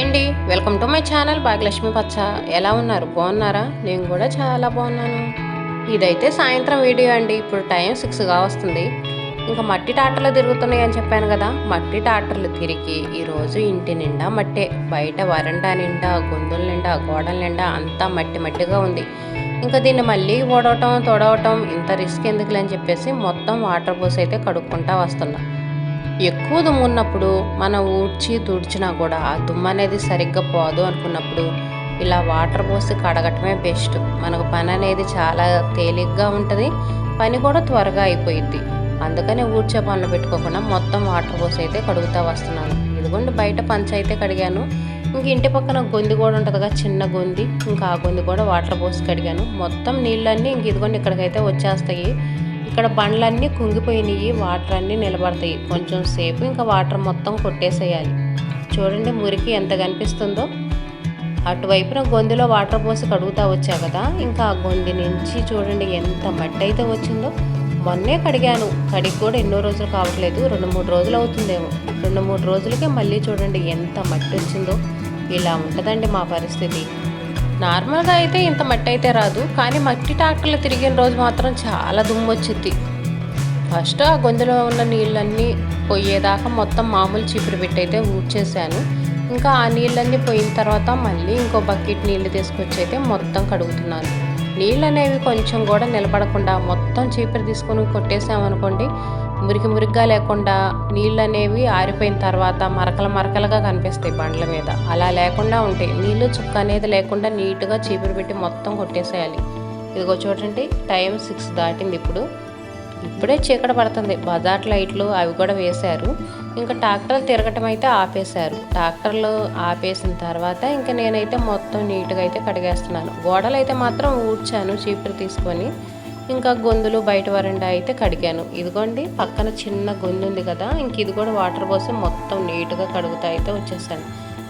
అండి, welcome to my channel Bhagyalakshmi పచ్చ. ఎలా ఉన్నారు? బాగున్నారా? నేను కూడా చాలా బాగున్నాను. ఇదైతే సాయంత్రం వీడియో అండి. ఇప్పుడు టైం 6గా వస్తుంది. ఇంకా మట్టి టాటర్లు తిరుగుతున్నాయి అని చెప్పాను కదా. మట్టి టాటర్లు తిరిగి ఈరోజు ఇంటి నిండా మట్టే. బయట వరండా నిండా, గొంతుల నిండా, గోడల నిండా అంతా మట్టి మట్టిగా ఉంది. ఇంకా దీన్ని మళ్ళీ ఓడవటం తొడవటం ఇంత రిస్క్ ఎందుకులే అని చెప్పేసి మొత్తం వాటర్ పోసి అయితే కడుక్కుంటా వస్తున్నా. ఎక్కువ దుమ్ము ఉన్నప్పుడు మనం ఊడ్చి తుడిచినా కూడా ఆ దుమ్ము అనేది సరిగ్గా పోదు అనుకున్నప్పుడు ఇలా వాటర్ పోసి కడగటమే బెస్ట్. మనకు పని అనేది చాలా తేలిగ్గా ఉంటుంది, పని కూడా త్వరగా అయిపోయిద్ది. అందుకని ఊడ్చే పనులు పెట్టుకోకుండా మొత్తం వాటర్ పోసి అయితే కడుగుతూ వస్తున్నాను. ఇదిగోండి బయట పంచ్ అయితే కడిగాను. ఇంక ఇంటి పక్కన గొంది కూడా ఉంటుందిగా, చిన్న గొంది, ఇంకా ఆ గొంది కూడా వాటర్ పోసి కడిగాను. మొత్తం నీళ్ళన్నీ ఇంక ఇదిగోండి ఇక్కడికైతే వచ్చేస్తాయి. ఇక్కడ బండ్లన్నీ కుంగిపోయినాయి, వాటర్ అన్నీ నిలబడతాయి. కొంచెం సేపు ఇంకా వాటర్ మొత్తం కొట్టేసేయాలి. చూడండి మురికి ఎంత కనిపిస్తుందో. అటువైపున గొంతులో వాటర్ పోసి కడుగుతా వచ్చా కదా, ఇంకా ఆ గొంతు నుంచి చూడండి ఎంత మట్టి అయితే వచ్చిందో. మొన్నే కడిగాను, కడిగి కూడా ఎన్నో రోజులు కావట్లేదు, 2-3 రోజులు అవుతుందేమో. 2-3 రోజులకే మళ్ళీ చూడండి ఎంత మట్టి వచ్చిందో. ఇలా ఉంటుందండి మా పరిస్థితి. నార్మల్గా అయితే ఇంత మట్టి అయితే రాదు, కానీ మట్టి ట్రాక్టర్లు తిరిగిన రోజు మాత్రం చాలా దుమ్ము వచ్చింది. ఫస్ట్ ఆ గొంతులో ఉన్న నీళ్ళన్నీ పోయేదాకా మొత్తం మామూలు చీపురు పెట్టి అయితే ఊడ్చేసాను. ఇంకా ఆ నీళ్ళన్నీ పోయిన తర్వాత మళ్ళీ ఇంకో బకెట్ నీళ్ళు తీసుకొచ్చి అయితే మొత్తం కడుగుతున్నాను. నీళ్ళు అనేవి కొంచెం కూడా నిలబడకుండా మొత్తం చీపురు తీసుకొని కొట్టేసామనుకోండి, మురికి మురిగ్గా లేకుండా నీళ్ళు అనేవి ఆరిపోయిన తర్వాత మరకలుగా కనిపిస్తాయి బండ్ల మీద. అలా లేకుండా ఉంటాయి. నీళ్ళు చుక్క అనేది లేకుండా నీట్గా చీపురు పెట్టి మొత్తం కొట్టేసేయాలి. ఇదిగో చూడండి టైం 6 దాటింది. ఇప్పుడే చీకటి పడుతుంది. బజార్ లైట్లు అవి కూడా వేశారు. ఇంకా ట్రాక్టర్లు తిరగటం అయితే ఆపేశారు. ట్రాక్టర్లు ఆపేసిన తర్వాత ఇంకా నేనైతే మొత్తం నీట్గా అయితే కడిగేస్తున్నాను. గోడలు అయితే మాత్రం ఊడ్చాను చీపురు తీసుకొని. ఇంకా గొంతులు బయట వరండా అయితే కడిగాను. ఇదిగోండి పక్కన చిన్న గొంతు ఉంది కదా, ఇంక ఇది కూడా వాటర్ పోసి మొత్తం నీట్గా కడుగుతా అయితే వచ్చేసాను.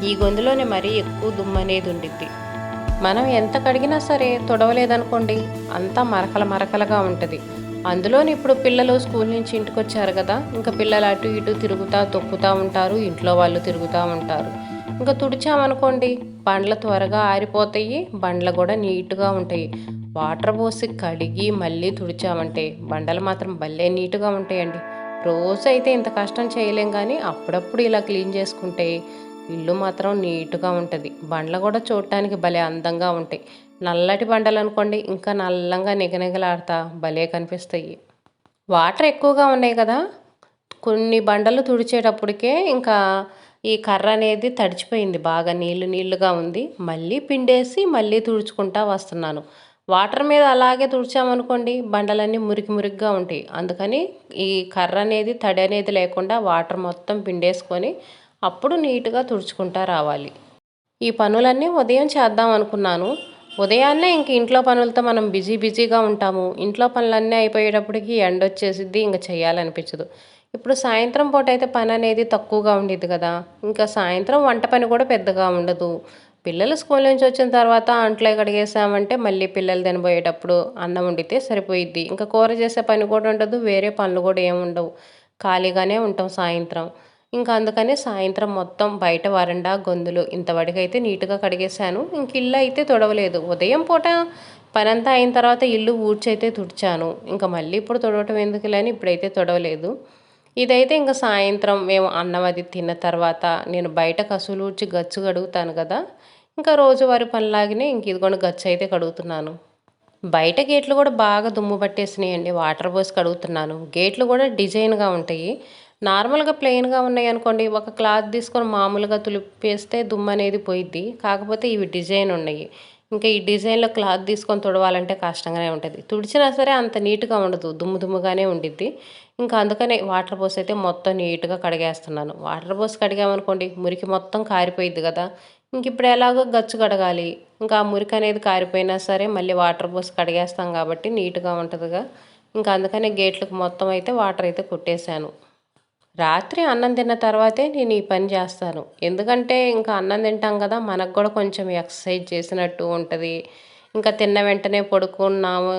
ఈ గొంతులోనే మరీ ఎక్కువ దుమ్ము అనేది ఉండిద్ది. మనం ఎంత కడిగినా సరే తొడవలేదనుకోండి, అంతా మరకలుగా ఉంటుంది. అందులోని ఇప్పుడు పిల్లలు స్కూల్ నుంచి ఇంటికి వచ్చారు కదా, ఇంకా పిల్లలు అటు ఇటు తిరుగుతూ తొక్కుతూ ఉంటారు, ఇంట్లో వాళ్ళు తిరుగుతూ ఉంటారు. ఇంకా తుడిచామనుకోండి బండ్లు త్వరగా ఆరిపోతాయి, బండ్లు కూడా నీట్గా ఉంటాయి. వాటర్ పోసి కడిగి మళ్ళీ తుడిచామంటే బండలు మాత్రం భలే నీట్గా ఉంటాయండి. రోజు అయితే ఇంత కష్టం చేయలేం, కానీ అప్పుడప్పుడు ఇలా క్లీన్ చేసుకుంటే ఇల్లు మాత్రం నీట్గా ఉంటుంది. బండ్లు కూడా చూడటానికి భలే అందంగా ఉంటాయి. నల్లటి బండలు అనుకోండి ఇంకా నల్లంగా నిగనిగలాడుతా భలే కనిపిస్తాయి. వాటర్ ఎక్కువగా ఉన్నాయి కదా, కొన్ని బండలు తుడిచేటప్పటికే ఇంకా ఈ కర్ర అనేది తడిచిపోయింది, బాగా నీళ్ళుగా ఉంది. మళ్ళీ పిండేసి మళ్ళీ తుడుచుకుంటా వస్తున్నాను. వాటర్ మీద అలాగే తుడిచామనుకోండి బండలన్నీ మురికిగా ఉంటాయి. అందుకని ఈ కర్ర అనేది తడి అనేది లేకుండా వాటర్ మొత్తం పిండేసుకొని అప్పుడు నీట్గా తుడుచుకుంటా రావాలి. ఈ పనులన్నీ ఉదయం చేద్దాం అనుకున్నాను. ఉదయాన్నే ఇంక ఇంట్లో పనులతో మనం బిజీగా ఉంటాము. ఇంట్లో పనులన్నీ అయిపోయేటప్పటికి ఎండ వచ్చేసిద్ది, ఇంకా చేయాలనిపించదు. ఇప్పుడు సాయంత్రం పూట అయితే పని అనేది తక్కువగా ఉండేది కదా, ఇంకా సాయంత్రం వంట పని కూడా పెద్దగా ఉండదు. పిల్లలు స్కూల్ నుంచి వచ్చిన తర్వాత అంట్లే కడిగేసామంటే మళ్ళీ పిల్లలు తినబోయేటప్పుడు అన్నం వండితే సరిపోయిద్ది. ఇంకా కూర చేసే పని కూడా ఉండదు, వేరే పనులు కూడా ఏముండవు, ఖాళీగానే ఉంటాం సాయంత్రం. ఇంకా అందుకని సాయంత్రం మొత్తం బయట వరండా గొంతులు ఇంతవరకైతే నీట్గా కడిగేశాను. ఇంక ఇల్లు అయితే తుడవలేదు. ఉదయం పూట పనంతా అయిన తర్వాత ఇల్లు ఊడ్చైతే తుడిచాను. ఇంకా మళ్ళీ ఇప్పుడు తుడవటం ఎందుకులే అని ఇప్పుడైతే తుడవలేదు. ఇదైతే ఇంకా సాయంత్రం మేము అన్నం అది తిన్న తర్వాత నేను బయట కసులు ఊడ్చి గచ్చు కడుగుతాను కదా, ఇంకా రోజువారి పనిలాగానే ఇంక ఇదిగోండి గచ్చు అయితే కడుగుతున్నాను. బయట గేట్లు కూడా బాగా దుమ్ము పట్టేసినాయండి, వాటర్ పోసి కడుగుతున్నాను. గేట్లు కూడా డిజైన్గా ఉంటాయి. నార్మల్గా ప్లెయిన్గా ఉన్నాయి అనుకోండి, ఒక క్లాత్ తీసుకొని మామూలుగా తులిపేస్తే దుమ్ము అనేది పోయిద్ది. కాకపోతే ఇవి డిజైన్ ఉన్నాయి. ఇంకా ఈ డిజైన్లో క్లాత్ తీసుకొని తుడవాలంటే కష్టంగానే ఉంటుంది. తుడిచినా సరే అంత నీట్గా ఉండదు, దుమ్ముగానే ఉండిద్ది. ఇంకా అందుకనే వాటర్ పోసి అయితే మొత్తం నీట్గా కడిగేస్తున్నాను. వాటర్ పోసి కడిగామనుకోండి మురికి మొత్తం కారిపోయిద్ది కదా, ఇంక ఇప్పుడు ఎలాగో గచ్చు కడగాలి. ఇంకా ఆ మురికి అనేది కారిపోయినా సరే మళ్ళీ వాటర్ పోసి కడిగేస్తాం కాబట్టి నీట్గా ఉంటుందిగా. ఇంకా అందుకనే గేట్లకు మొత్తం అయితే వాటర్ అయితే కొట్టేశాను. రాత్రి అన్నం తిన్న తర్వాతే నేను ఈ పని చేస్తాను. ఎందుకంటే ఇంకా అన్నం తింటాం కదా, మనకు కూడా కొంచెం ఎక్సర్సైజ్ చేసినట్టు ఉంటుంది. ఇంకా తిన్న వెంటనే పడుకున్నాము,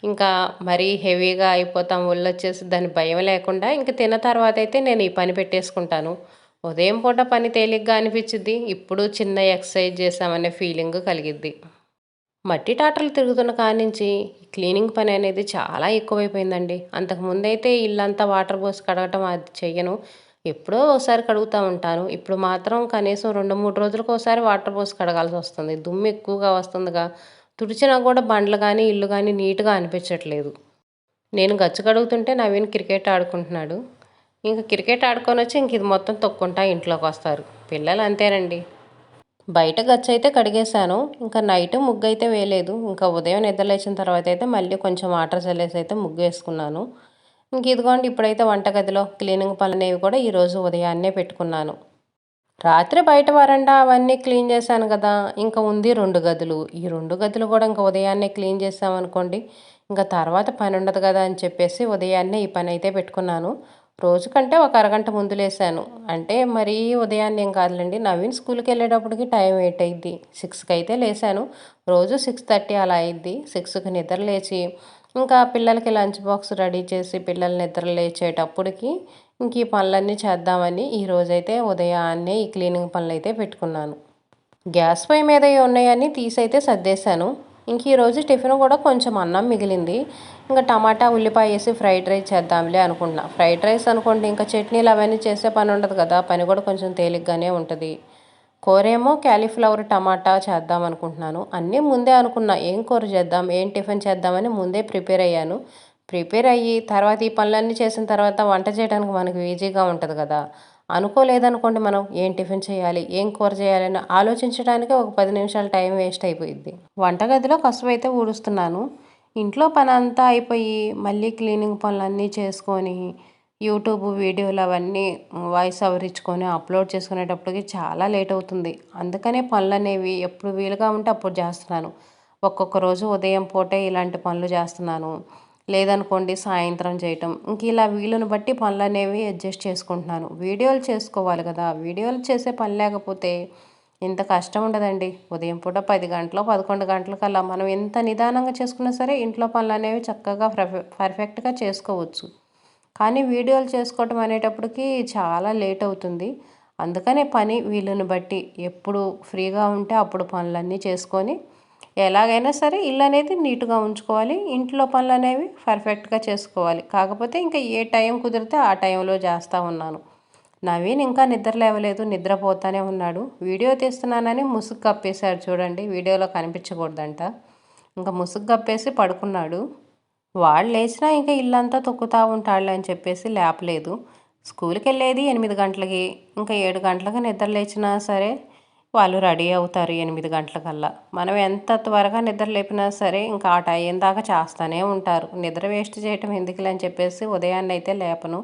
ఇంకా మరీ హెవీగా అయిపోతాం, ఒళ్ళు వచ్చేసి దాని భయం లేకుండా ఇంక తిన్న తర్వాత అయితే నేను ఈ పని పెట్టేసుకుంటాను. ఉదయం పూట పని తేలిగ్గా అనిపించిద్ది. ఇప్పుడు చిన్న ఎక్సర్సైజ్ చేసామనే ఫీలింగ్ కలిగిద్ది. మట్టి టాటర్లు తిరుగుతున్న కానించి క్లీనింగ్ పని అనేది చాలా ఎక్కువైపోయిందండి. అంతకుముందైతే ఇల్లంతా వాటర్ పోసి కడగటం అది చెయ్యను. ఎప్పుడో ఒకసారి కడుగుతా ఉంటాను. ఇప్పుడు మాత్రం కనీసం 2, 3 రోజులకోసారి వాటర్ పోసి కడగాల్సొస్తుంది. దుమ్ము ఎక్కువగా వస్తుందిగా. తుడిచినా కూడా బండలు గానీ, ఇల్లు గానీ నీట్‌గా అనిపించట్లేదు. నేను గచ్చు కడుగుతుంటే నవీన్ క్రికెట్ ఆడుకుంటున్నాడు. ఇంక క్రికెట్ ఆడుకొనొచ్చి ఇంక ఇది మొత్తం తొక్కుంటా ఇంట్లోకొస్తారు. పిల్లలు అంతేనండి. బయట గచ్చయితే కడిగేశాను. ఇంకా నైట్ ముగ్గయితే వేయలేదు. ఇంకా ఉదయం నిద్రలేచిన తర్వాతయితే మళ్ళీ కొంచెం వాటర్ చల్లేసయితే ముగ్గేసుకున్నాను. ఇంక ఇదిగోండి ఇప్పుడైతే వంటగదిలో క్లీనింగ్ పనులనేవి కూడా ఈరోజు ఉదయాన్నే పెట్టుకున్నాను. రాత్రి బయట వరండా అవన్నీ క్లీన్ చేశాను కదా! ఇంకా ఉంది 2 గదులు. ఈ 2 గదులు కూడా ఇంకా ఉదయాన్నే క్లీన్ చేశామనుకోండి, ఇంకా తర్వాత పనుండదు కదా అని చెప్పేసి ఉదయాన్నే ఈ పనైతే పెట్టుకున్నాను. రోజు కంటే ఒక అరగంట ముందు లేసాను. అంటే మరీ ఉదయాన్నే ఏం కాదులెండి. నవీన్ స్కూల్‌కెళ్ళేటప్పటికి టైం 8 అయిద్ది. 6కి అయితే లేసాను. రోజు 6:30 అలా అయిద్ది. 6కి నిద్ర లేచి, ఇంకా పిల్లలకి లంచ్ బాక్స్ రెడీ చేసి, పిల్లలు నిద్ర లేచేటప్పటికి ఇంక ఈ పనులన్నీ చేద్దామని ఈరోజైతే ఉదయాన్నే ఈ క్లీనింగ్ పనులైతే పెట్టుకున్నాను. గ్యాస్ పొయ్యి మీద ఉన్నాయన్నీ తీసైతే సర్దేశాను. ఇంక ఈరోజు టిఫిన్ కూడా కొంచెం అన్నం మిగిలింది. ఇంకా టమాటా ఉల్లిపాయ వేసి ఫ్రైడ్ రైస్ చేద్దాంలే అనుకుంటున్నా. ఫ్రైడ్ రైస్ అనుకోండి ఇంకా చట్నీలు అవన్నీ చేసే పని ఉండదు కదా, పని కూడా కొంచెం తేలిగ్గానే ఉంటుంది. కూరేమో క్యాలీఫ్లవర్ టమాటా చేద్దాం అనుకుంటున్నాను. అన్నీ ముందే అనుకున్నా ఏం కూర చేద్దాం, ఏం టిఫిన్ చేద్దామని ముందే ప్రిపేర్ అయ్యాను. ప్రిపేర్ అయ్యి తర్వాత ఈ పనులన్నీ చేసిన తర్వాత వంట చేయడానికి మనకు ఈజీగా ఉంటుంది కదా. అనుకోలేదనుకోండి మనం ఏం టిఫిన్ చేయాలి, ఏం కూర చేయాలని ఆలోచించడానికే ఒక 10 నిమిషాలు టైం వేస్ట్ అయిపోయిద్ది. వంటగదిలో కసువైతే ఊడుస్తున్నాను. ఇంట్లో పని అంతా అయిపోయి మళ్ళీ క్లీనింగ్ పనులన్నీ చేసుకొని యూట్యూబ్ వీడియోలు అవన్నీ వాయిస్ ఓవర్ ఇచ్చుకొని అప్లోడ్ చేసుకునేటప్పటికి చాలా లేట్ అవుతుంది. అందుకనే పనులనేవి ఎప్పుడు వీలుగా ఉంటే అప్పుడు చేస్తున్నాను. ఒక్కొక్క రోజు ఉదయం పూటే ఇలాంటి పనులు చేస్తున్నాను. లేదనుకోండి సాయంత్రం చేయటం. ఇంక ఇలా వీలుని బట్టి పనులనేవి అడ్జస్ట్ చేసుకుంటున్నాను. వీడియోలు చేసుకోవాలి కదా! వీడియోలు చేసే పని లేకపోతే ఇంత కష్టం ఉండదండి. ఉదయం పూట 10 గంటలో, 11 గంటలకల్లా మనం ఎంత నిదానంగా చేసుకున్నా సరే ఇంట్లో పనులనేవి చక్కగా పర్ఫెక్ట్‌గా చేసుకోవచ్చు. కానీ వీడియోలు చేసుకోవటం అనేటప్పటికి చాలా లేట్ అవుతుంది. అందుకనే పని వీలుని బట్టి ఎప్పుడు ఫ్రీగా ఉంటే అప్పుడు పనులన్నీ చేసుకొని ఎలాగైనా సరే ఇల్లు అనేది నీట్‌గా ఉంచుకోవాలి. ఇంట్లో పనులనేవి పర్ఫెక్ట్‌గా చేసుకోవాలి. కాకపోతే ఇంకా ఏ టైం కుదిరితే ఆ టైంలో చేస్తా ఉన్నాను. నవీన్ ఇంకా నిద్ర లేవలేదు. నిద్రపోతానే ఉన్నాడు. వీడియో తీస్తున్నానని ముసుగు కప్పేశాడు చూడండి. వీడియోలో కనిపించకూడదంట. ఇంకా ముసుగు కప్పేసి పడుకున్నాడు. వాడు లేచినా ఇంకా ఇల్లంతా తొక్కుతా ఉంటాడులే అని చెప్పేసి లేపలేదు. స్కూల్‌కెళ్ళేది 8 గంటలకి. ఇంకా 7 గంటలకు నిద్ర లేచినా సరే వాళ్ళు రెడీ అవుతారు 8 గంటలకల్లా. మనం ఎంత త్వరగా నిద్ర లేపినా సరే ఇంకా ఆ టైం దాకా చేస్తూనే ఉంటారు. నిద్ర వేస్ట్ చేయటం ఎందుకులే అని చెప్పేసి ఉదయాన్నైతే లేపను.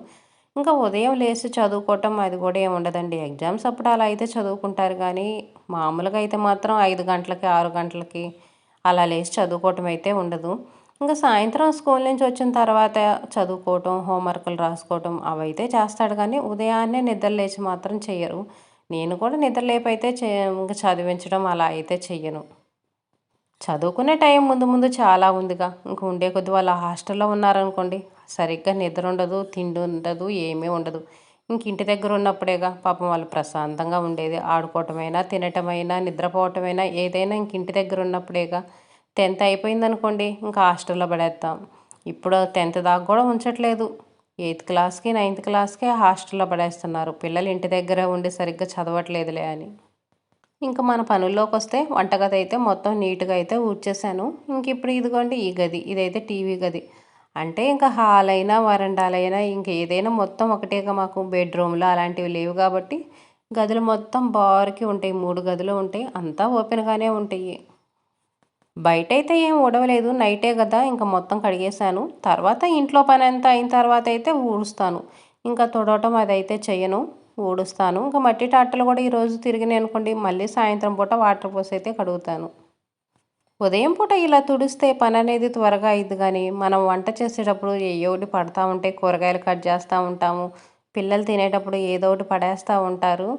ఇంకా ఉదయం లేచి చదువుకోవటం అది కూడా ఏమి ఉండదండి. ఎగ్జామ్స్ అప్పుడు అలా అయితే చదువుకుంటారు కానీ మామూలుగా అయితే మాత్రం 5 గంటలకి, 6 గంటలకి అలా లేచి చదువుకోవటం అయితే ఉండదు. ఇంకా సాయంత్రం స్కూల్ నుంచి వచ్చిన తర్వాత చదువుకోవటం, హోంవర్కులు రాసుకోవటం అవైతే చేస్తాడు కానీ ఉదయాన్నే నిద్ర లేచి మాత్రం చెయ్యరు. నేను కూడా నిద్ర లేపైతే ఇంక చదివించడం అలా అయితే చెయ్యను. చదువుకునే టైం ముందు ముందు చాలా ఉందిగా. ఇంక ఉండే కొద్ది వాళ్ళు హాస్టల్లో ఉన్నారనుకోండి సరిగ్గా నిద్ర ఉండదు, తిండి ఉండదు, ఏమీ ఉండదు. ఇంక ఇంటి దగ్గర ఉన్నప్పుడేగా పాపం వాళ్ళు ప్రశాంతంగా ఉండేది. ఆడుకోవటమైనా, తినటమైనా, నిద్రపోవటమైనా ఏదైనా ఇంక ఇంటి దగ్గర ఉన్నప్పుడేగా. 10th అయిపోయిందనుకోండి ఇంకా హాస్టల్లో పడేస్తాం. ఇప్పుడు 10th దాకా కూడా ఉంచట్లేదు. 8th క్లాస్‌కి, 9th క్లాస్‌కే హాస్టల్లో పడేస్తున్నారు. పిల్లలు ఇంటి దగ్గరే ఉండి సరిగ్గా చదవట్లేదులే అని. ఇంక మన పనుల్లోకొస్తే వంటగది అయితే మొత్తం నీట్‌గా అయితే ఊడ్చేశాను. ఇంక ఇప్పుడు ఇదిగోండి ఈ గది. ఇదైతే టీవీ గది. అంటే ఇంకా హాల్ అయినా, వరండాలైనా ఇంక ఏదైనా మొత్తం ఒకటేగా మాకు. బెడ్‌రూమ్‌లు అలాంటివి లేవు కాబట్టి గదులు మొత్తం బారుకి ఉంటాయి. 3 గదులు ఉంటాయి. అంతా ఓపెన్‌గానే ఉంటాయి. బయటైతే ఏం ఊడవలేదు. నైటే గదా! ఇంక మొత్తం కడిగేశాను. తర్వాత ఇంట్లో పనంతా అయిన తర్వాతయితే ఊడుస్తాను. ఇంకా తుడవటం అదైతే చెయ్యను. ఊడుస్తాను. ఇంక మట్టి టాటలు కూడా ఈరోజు తిరిగినాయనుకోండి మళ్ళీ సాయంత్రం పూట వాటర్ పోసైతే కడుగుతాను. ఉదయం పూట ఇలా తుడిస్తే పననేది త్వరగా అయ్యిద్ది గానీ, మనం వంట చేసేటప్పుడు ఎయ్యో ఒకటి పడతా ఉంటాయి. కూరగాయలు కట్ చేస్తా ఉంటాము. పిల్లలు తినేటప్పుడు ఏదో ఒకటి పడేస్తా ఉంటారు.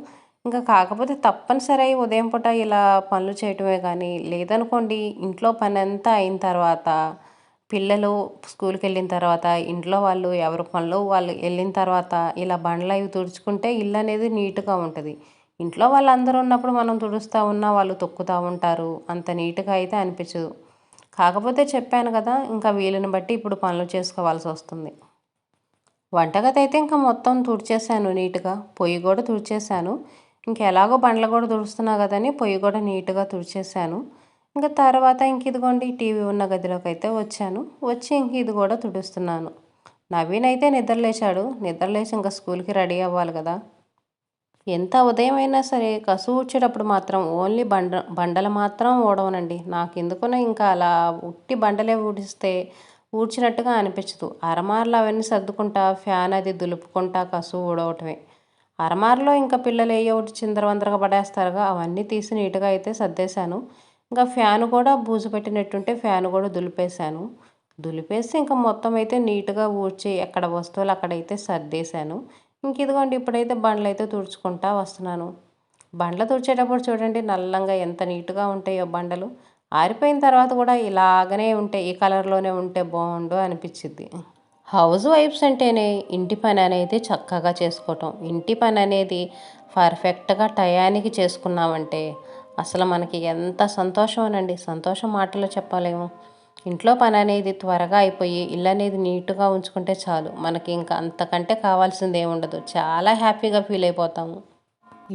ఇంకా కాకపోతే తప్పనిసరి అయి ఉదయం పూట ఇలా పనులు చేయటమే కానీ, లేదనుకోండి ఇంట్లో పనంతా అయిన తర్వాత పిల్లలు స్కూల్కి వెళ్ళిన తర్వాత ఇంట్లో వాళ్ళు ఎవరి పనిలో వాళ్ళు వెళ్ళిన తర్వాత ఇలా బండ్లు అవి తుడుచుకుంటే ఇల్లు అనేది నీట్గా ఉంటుంది. ఇంట్లో వాళ్ళందరూ ఉన్నప్పుడు మనం తుడుస్తూ ఉన్నా వాళ్ళు తొక్కుతూ ఉంటారు. అంత నీట్గా అయితే అనిపించదు. కాకపోతే చెప్పాను కదా, ఇంకా వీలుని బట్టి ఇప్పుడు పనులు చేసుకోవాల్సి వస్తుంది. వంటగది అయితే ఇంకా మొత్తం తుడిచేసాను నీట్గా. పొయ్యి కూడా తుడిచేసాను. ఇంక ఎలాగో బండ్లు కూడా తుడుస్తున్నా కదని పొయ్యి కూడా నీట్గా తుడిచేసాను. ఇంకా తర్వాత ఇంక ఇదిగోండి టీవీ ఉన్న గదిలోకి అయితే వచ్చాను. వచ్చి ఇంక ఇది కూడా తుడుస్తున్నాను. నవీన్ అయితే నిద్రలేచాడు. నిద్రలేచి ఇంకా స్కూల్కి రెడీ అవ్వాలి కదా. ఎంత ఉదయం అయినా సరే కసువు ఊడ్చేటప్పుడు మాత్రం ఓన్లీ బండలు మాత్రం ఊడవనండి. నాకెందుకునో ఇంకా అలా ఉట్టి బండలే ఊడిస్తే ఊడ్చినట్టుగా అనిపించదు. అరమార్లు అవన్నీ సర్దుకుంటా ఫ్యాన్ అది దులుపుకుంటా కసువు ఊడవటమే. అరమార్లో ఇంకా పిల్లలు ఏ ఒకటి చిందరవందరగా పడేస్తారుగా, అవన్నీ తీసి నీట్గా అయితే సర్దేశాను. ఇంకా ఫ్యాన్ కూడా బూజు పెట్టినట్టుంటే ఫ్యాన్ కూడా దులిపేశాను. దులిపేసి ఇంకా మొత్తం అయితే నీట్గా ఊడ్చి ఎక్కడ వస్తువులు అక్కడైతే సర్దేశాను. ఇంక ఇదిగోండి ఇప్పుడైతే బండ్లు అయితే తుడుచుకుంటా వస్తున్నాను. బండ్లు తుడిచేటప్పుడు చూడండి నల్లంగా ఎంత నీట్గా ఉంటాయో బండలు. ఆరిపోయిన తర్వాత కూడా ఇలాగనే ఉంటే ఈ కలర్లోనే ఉంటే బాగుండు అనిపించిద్ది. హౌస్ వైఫ్స్ అంటేనే ఇంటి పని అనేది చక్కగా చేసుకోవటం. ఇంటి పని అనేది పర్ఫెక్ట్గా టయానికి చేసుకున్నామంటే అసలు మనకి ఎంత సంతోషమోనండి. సంతోషం మాటల్లో చెప్పలేము. ఇంట్లో పని అనేది త్వరగా అయిపోయి ఇల్లు అనేది నీట్గా ఉంచుకుంటే చాలు. మనకి ఇంకా అంతకంటే కావాల్సింది ఏముండదు. చాలా హ్యాపీగా ఫీల్ అయిపోతాము.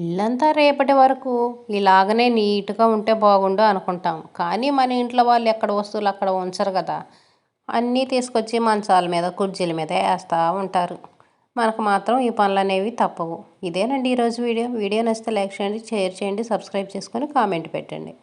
ఇల్లంతా రేపటి వరకు ఇలాగనే నీట్గా ఉంటే బాగుండు అనుకుంటాం. కానీ మన ఇంట్లో వాళ్ళు ఎక్కడ వస్తువులు అక్కడ ఉంచరు కదా. అన్నీ తీసుకొచ్చి మంచాల మీద కుర్చీల మీద వేస్తూ ఉంటారు. మనకు మాత్రం ఈ పనులు అనేవి తప్పవు. ఇదేనండి ఈరోజు వీడియో. వీడియో నచ్చితే లైక్ చేయండి, షేర్ చేయండి, సబ్స్క్రైబ్ చేసుకొని కామెంట్ పెట్టండి.